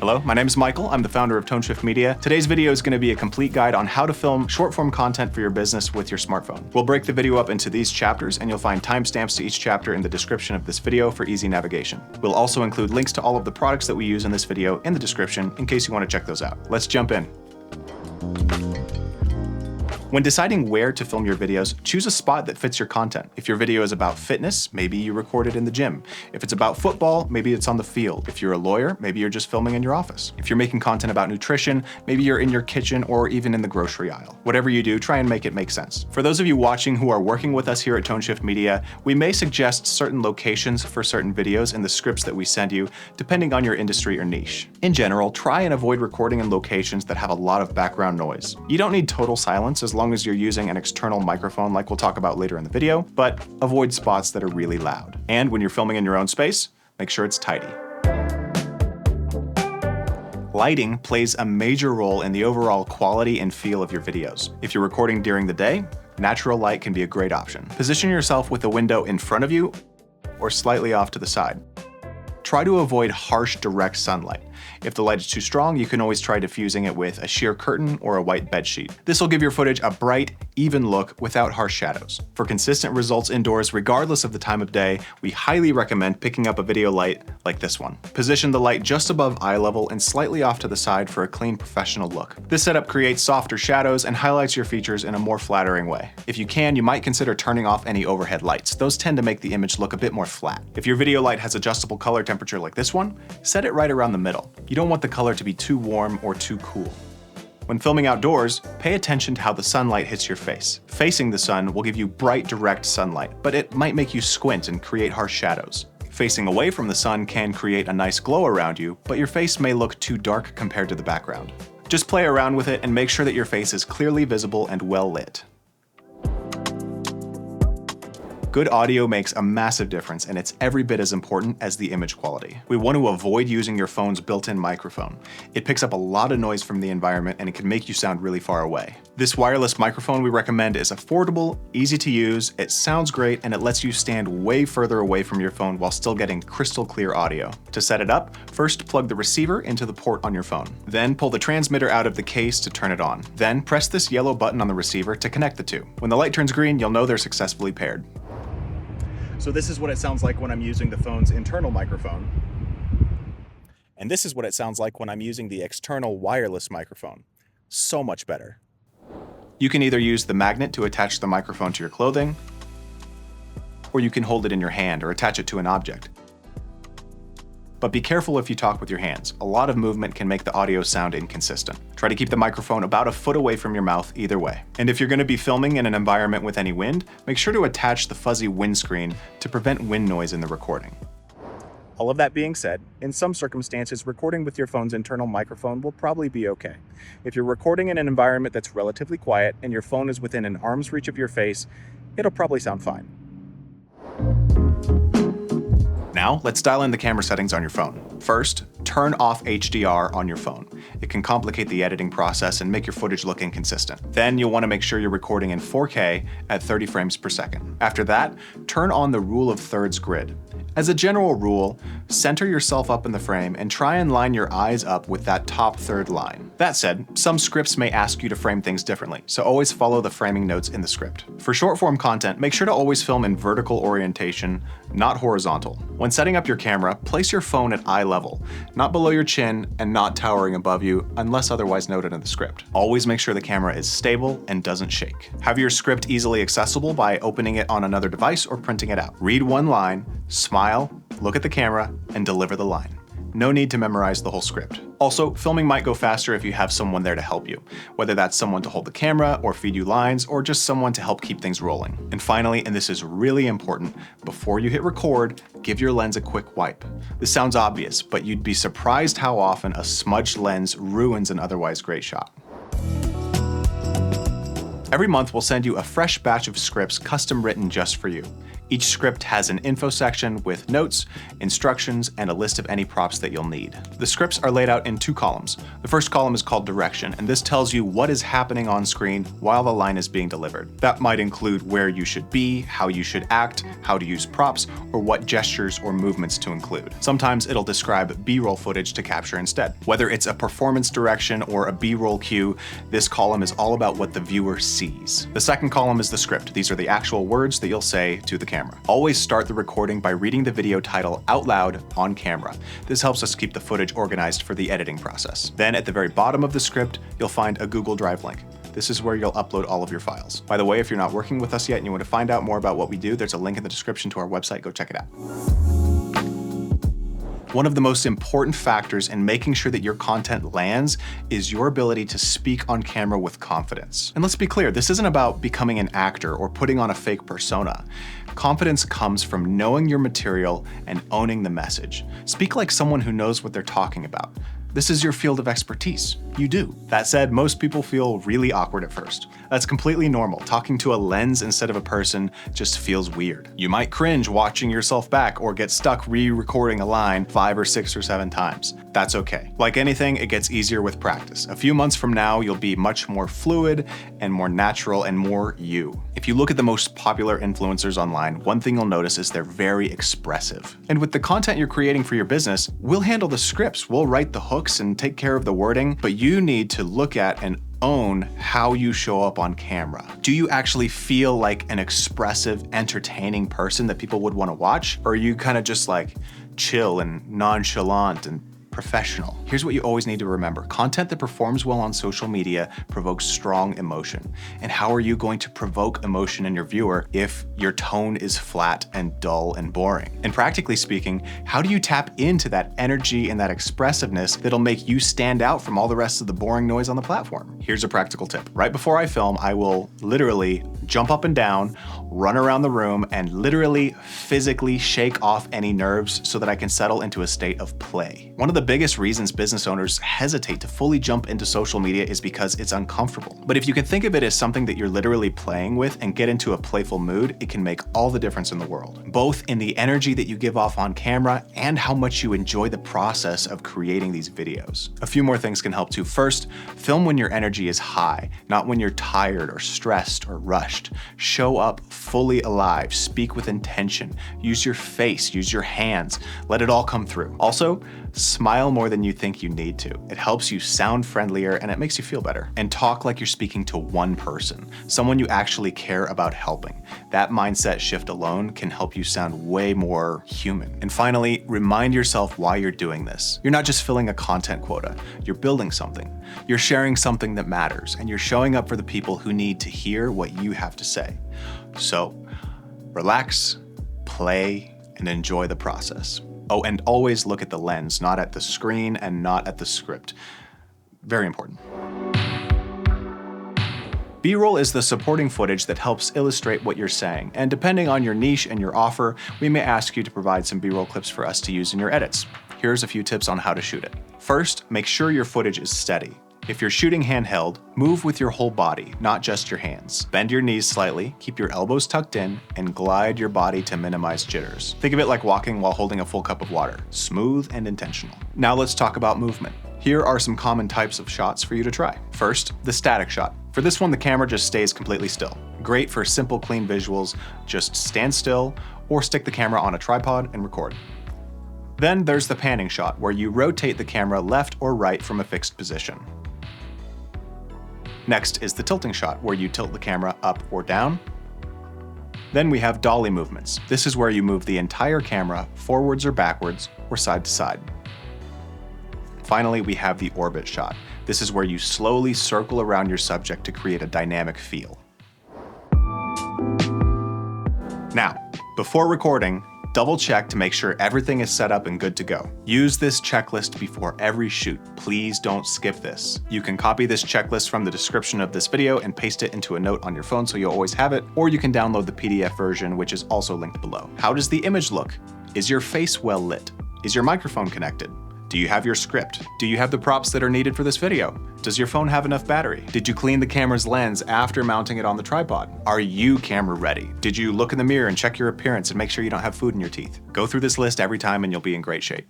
Hello, my name is Michael. I'm the founder of ToneShift Media. Today's video is going to be a complete guide on how to film short-form content for your business with your smartphone. We'll break the video up into these chapters, and you'll find timestamps to each chapter in the description of this video for easy navigation. We'll also include links to all of the products that we use in this video in the description in case you want to check those out. Let's jump in. When deciding where to film your videos, choose a spot that fits your content. If your video is about fitness, maybe you record it in the gym. If it's about football, maybe it's on the field. If you're a lawyer, maybe you're just filming in your office. If you're making content about nutrition, maybe you're in your kitchen or even in the grocery aisle. Whatever you do, try and make it make sense. For those of you watching who are working with us here at ToneShift Media, we may suggest certain locations for certain videos in the scripts that we send you, depending on your industry or niche. In general, try and avoid recording in locations that have a lot of background noise. You don't need total silence as long as you're using an external microphone like we'll talk about later in the video, but avoid spots that are really loud. And when you're filming in your own space, make sure it's tidy. Lighting plays a major role in the overall quality and feel of your videos. If you're recording during the day, natural light can be a great option. Position yourself with a window in front of you or slightly off to the side. Try to avoid harsh, direct sunlight. If the light is too strong, you can always try diffusing it with a sheer curtain or a white bed sheet. This will give your footage a bright, even look without harsh shadows. For consistent results indoors, regardless of the time of day, we highly recommend picking up a video light like this one. Position the light just above eye level and slightly off to the side for a clean, professional look. This setup creates softer shadows and highlights your features in a more flattering way. If you can, you might consider turning off any overhead lights. Those tend to make the image look a bit more flat. If your video light has adjustable color temperature like this one, set it right around the middle. You don't want the color to be too warm or too cool. When filming outdoors, pay attention to how the sunlight hits your face. Facing the sun will give you bright, direct sunlight, but it might make you squint and create harsh shadows. Facing away from the sun can create a nice glow around you, but your face may look too dark compared to the background. Just play around with it and make sure that your face is clearly visible and well lit. Good audio makes a massive difference, and it's every bit as important as the image quality. We want to avoid using your phone's built-in microphone. It picks up a lot of noise from the environment, and it can make you sound really far away. This wireless microphone we recommend is affordable, easy to use, it sounds great, and it lets you stand way further away from your phone while still getting crystal clear audio. To set it up, first plug the receiver into the port on your phone. Then pull the transmitter out of the case to turn it on. Then press this yellow button on the receiver to connect the two. When the light turns green, you'll know they're successfully paired. So this is what it sounds like when I'm using the phone's internal microphone. And this is what it sounds like when I'm using the external wireless microphone. So much better. You can either use the magnet to attach the microphone to your clothing, or you can hold it in your hand or attach it to an object. But be careful if you talk with your hands. A lot of movement can make the audio sound inconsistent. Try to keep the microphone about a foot away from your mouth either way. And if you're going to be filming in an environment with any wind, make sure to attach the fuzzy windscreen to prevent wind noise in the recording. All of that being said, in some circumstances, recording with your phone's internal microphone will probably be okay. If you're recording in an environment that's relatively quiet and your phone is within an arm's reach of your face, it'll probably sound fine. Now, let's dial in the camera settings on your phone. First, turn off HDR on your phone. It can complicate the editing process and make your footage look inconsistent. Then you'll want to make sure you're recording in 4K at 30 frames per second. After that, turn on the rule of thirds grid. As a general rule, center yourself up in the frame and try and line your eyes up with that top third line. That said, some scripts may ask you to frame things differently, so always follow the framing notes in the script. For short form content, make sure to always film in vertical orientation, not horizontal. When setting up your camera, place your phone at eye level, not below your chin and not towering above you unless otherwise noted in the script. Always make sure the camera is stable and doesn't shake. Have your script easily accessible by opening it on another device or printing it out. Read one line, smile, look at the camera, and deliver the line. No need to memorize the whole script. Also, filming might go faster if you have someone there to help you, whether that's someone to hold the camera or feed you lines, or just someone to help keep things rolling. And finally, and this is really important, before you hit record, give your lens a quick wipe. This sounds obvious, but you'd be surprised how often a smudged lens ruins an otherwise great shot. Every month, we'll send you a fresh batch of scripts custom written just for you. Each script has an info section with notes, instructions, and a list of any props that you'll need. The scripts are laid out in 2 columns. The first column is called direction, and this tells you what is happening on screen while the line is being delivered. That might include where you should be, how you should act, how to use props, or what gestures or movements to include. Sometimes it'll describe B-roll footage to capture instead. Whether it's a performance direction or a B-roll cue, this column is all about what the viewer sees. The second column is the script. These are the actual words that you'll say to the camera. Always start the recording by reading the video title out loud on camera. This helps us keep the footage organized for the editing process. Then at the very bottom of the script, you'll find a Google Drive link. This is where you'll upload all of your files. By the way, if you're not working with us yet and you want to find out more about what we do, there's a link in the description to our website. Go check it out. One of the most important factors in making sure that your content lands is your ability to speak on camera with confidence. And let's be clear, this isn't about becoming an actor or putting on a fake persona. Confidence comes from knowing your material and owning the message. Speak like someone who knows what they're talking about. This is your field of expertise. You do. That said, most people feel really awkward at first. That's completely normal. Talking to a lens instead of a person just feels weird. You might cringe watching yourself back or get stuck re-recording a line 5 or 6 or 7 times. That's okay. Like anything, it gets easier with practice. A few months from now, you'll be much more fluid and more natural and more you. If you look at the most popular influencers online, one thing you'll notice is they're very expressive. And with the content you're creating for your business, we'll handle the scripts, we'll write the hooks and take care of the wording, but you need to look at and own how you show up on camera. Do you actually feel like an expressive, entertaining person that people would want to watch? Or are you kind of just like chill and nonchalant and professional? Here's what you always need to remember. Content that performs well on social media provokes strong emotion. And how are you going to provoke emotion in your viewer if your tone is flat and dull and boring? And practically speaking, how do you tap into that energy and that expressiveness that'll make you stand out from all the rest of the boring noise on the platform? Here's a practical tip. Right before I film, I will literally jump up and down, run around the room, and literally physically shake off any nerves so that I can settle into a state of play. One of the biggest reasons business owners hesitate to fully jump into social media is because it's uncomfortable. But if you can think of it as something that you're literally playing with and get into a playful mood, it can make all the difference in the world, both in the energy that you give off on camera and how much you enjoy the process of creating these videos. A few more things can help too. First, film when your energy is high, not when you're tired or stressed or rushed. Show up fully alive, speak with intention, use your face, use your hands, let it all come through. Also, smile more than you think you need to. It helps you sound friendlier and it makes you feel better. And talk like you're speaking to one person, someone you actually care about helping. That mindset shift alone can help you sound way more human. And finally, remind yourself why you're doing this. You're not just filling a content quota, you're building something. You're sharing something that matters, and you're showing up for the people who need to hear what you have to say. So, relax, play, and enjoy the process. Oh, and always look at the lens, not at the screen and not at the script. Very important. B-roll is the supporting footage that helps illustrate what you're saying, and depending on your niche and your offer, we may ask you to provide some B-roll clips for us to use in your edits. Here's a few tips on how to shoot it. First, make sure your footage is steady. If you're shooting handheld, move with your whole body, not just your hands. Bend your knees slightly, keep your elbows tucked in, and glide your body to minimize jitters. Think of it like walking while holding a full cup of water, smooth and intentional. Now let's talk about movement. Here are some common types of shots for you to try. First, the static shot. For this one, the camera just stays completely still. Great for simple, clean visuals. Just stand still or stick the camera on a tripod and record. Then there's the panning shot, where you rotate the camera left or right from a fixed position. Next is the tilting shot, where you tilt the camera up or down. Then we have dolly movements. This is where you move the entire camera forwards or backwards or side to side. Finally, we have the orbit shot. This is where you slowly circle around your subject to create a dynamic feel. Now, before recording, double check to make sure everything is set up and good to go. Use this checklist before every shoot. Please don't skip this. You can copy this checklist from the description of this video and paste it into a note on your phone so you'll always have it, or you can download the PDF version, which is also linked below. How does the image look? Is your face well lit? Is your microphone connected? Do you have your script? Do you have the props that are needed for this video? Does your phone have enough battery? Did you clean the camera's lens after mounting it on the tripod? Are you camera ready? Did you look in the mirror and check your appearance and make sure you don't have food in your teeth? Go through this list every time and you'll be in great shape.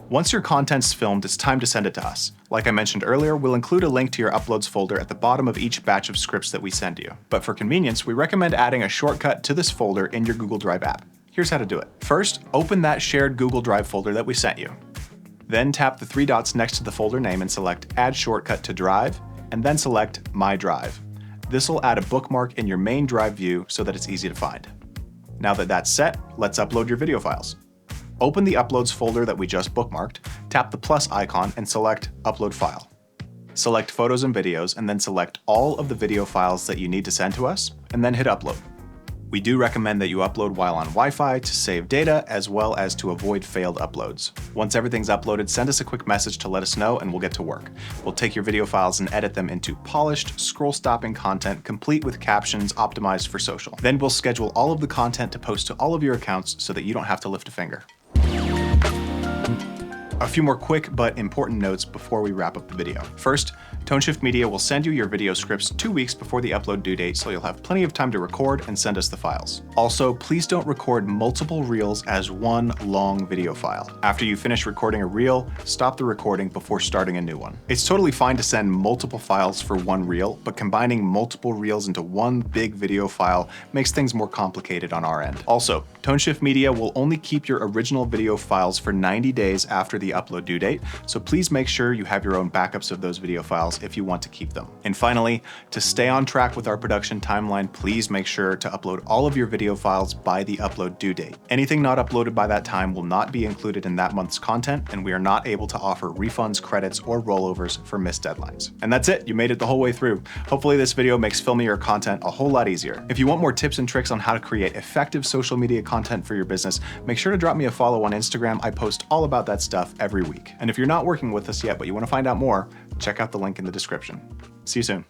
Once your content's filmed, it's time to send it to us. Like I mentioned earlier, we'll include a link to your uploads folder at the bottom of each batch of scripts that we send you. But for convenience, we recommend adding a shortcut to this folder in your Google Drive app. Here's how to do it. First, open that shared Google Drive folder that we sent you. Then tap the three dots next to the folder name and select Add Shortcut to Drive, and then select My Drive. This will add a bookmark in your main Drive view so that it's easy to find. Now that that's set, let's upload your video files. Open the Uploads folder that we just bookmarked, tap the plus icon and select Upload File. Select Photos and Videos and then select all of the video files that you need to send to us, and then hit Upload. We do recommend that you upload while on Wi-Fi to save data as well as to avoid failed uploads. Once everything's uploaded, send us a quick message to let us know and we'll get to work. We'll take your video files and edit them into polished, scroll-stopping content complete with captions optimized for social. Then we'll schedule all of the content to post to all of your accounts so that you don't have to lift a finger. A few more quick but important notes before we wrap up the video. First, ToneShift Media will send you your video scripts 2 weeks before the upload due date, so you'll have plenty of time to record and send us the files. Also, please don't record multiple reels as one long video file. After you finish recording a reel, stop the recording before starting a new one. It's totally fine to send multiple files for one reel, but combining multiple reels into one big video file makes things more complicated on our end. Also, ToneShift Media will only keep your original video files for 90 days after the upload due date, so please make sure you have your own backups of those video files if you want to keep them. And finally, to stay on track with our production timeline, please make sure to upload all of your video files by the upload due date. Anything not uploaded by that time will not be included in that month's content, and we are not able to offer refunds, credits, or rollovers for missed deadlines. And that's it, you made it the whole way through. Hopefully this video makes filming your content a whole lot easier. If you want more tips and tricks on how to create effective social media content for your business, make sure to drop me a follow on Instagram. I post all about that stuff every week. And if you're not working with us yet, but you want to find out more, check out the link in the description. See you soon.